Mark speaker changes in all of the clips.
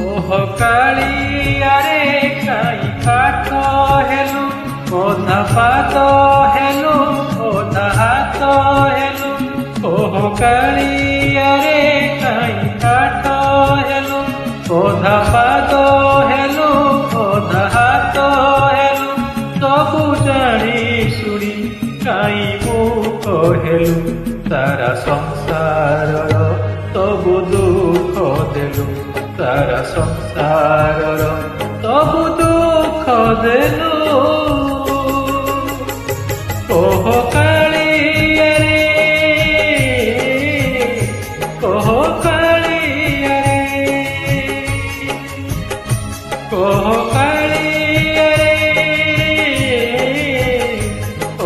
Speaker 1: ओह कालियारे काई काठ हेलु ओधा पात हेलु ओधा हाथ हेलु ओह कालियारे काई काठ हेलु ओधा पात हेलु ओधा हाथ हेलु सबु जानी शुणी काई मुख हेलु तारा संसार सबु दुख देलु तारा संसार सबु दुख देलु ओह कालिया रे ओह कालिया रे ओह कालिया रे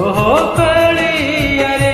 Speaker 1: ओह कालिया रे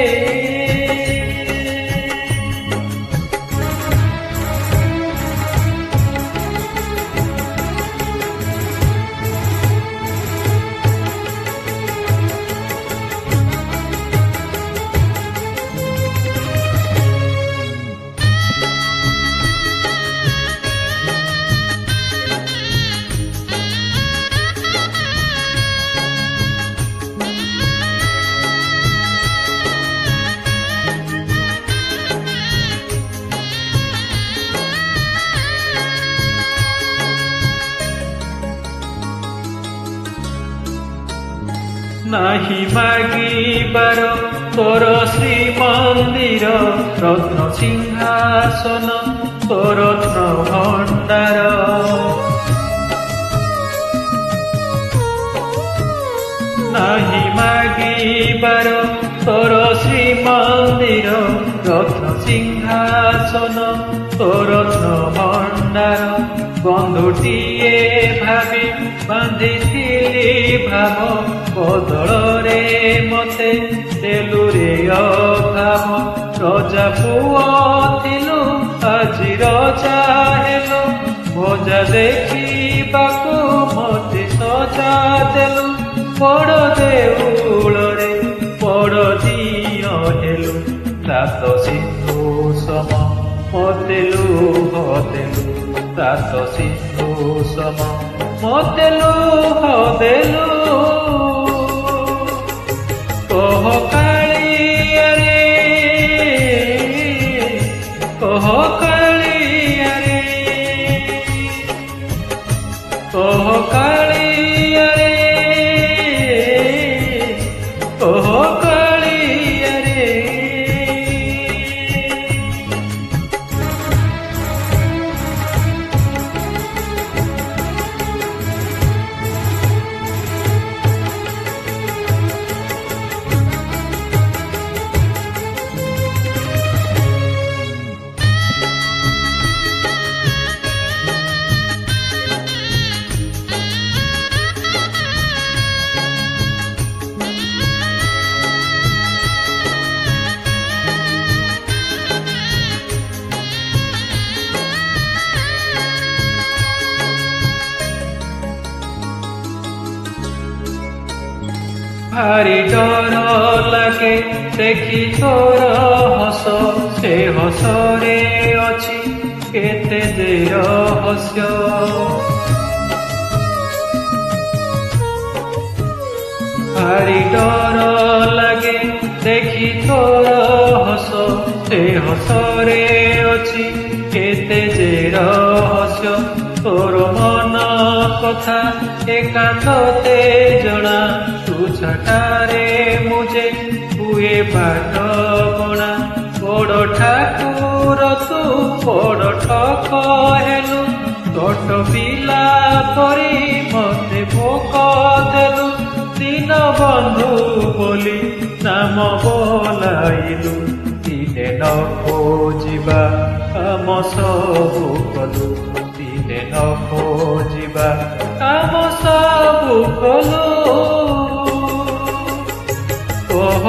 Speaker 1: नाही मागिबार तोर श्रीमंदिर रत्न सिंहासन तोर रत्न भंडार नाही मागिबार तोर श्रीमंदिर रत्न सिंहासन तोर रत्न भंडार बंधुटीए भावी बांधिथिली भाव बदଳରେ मते देलु रे अभाव रजा पुओ थिलु आजि रजा हेलु मजा देखिबाकु मते सजा देलु बड़ देउଳରେ बड़ दिय हेलु रात सिंधु सम मते लुह देलु रात सिंधु सम मते लुह देलु ओह कालिया रे ओह कालिया रे ओह कालिया रे ओह कालिया रे भारी डर लागे देखी तोर हस से हसरे अछि केते जे रहस्य भारी डर लागे देखी तोर हस से हसरे अछि केते जे रहस्य तोर मन कथा एकांतते जणा तू छटारे मुझे हुए बाट बणा बड़ ठाकुर तू बड़ ठक हेलु छोट पिला परी मते भोक देलु दीन बंधु बोली नाम बोलाइलु दिने न खोजिबा काम सबु कलु दिने न खोजिबा काम सबु कलु ओह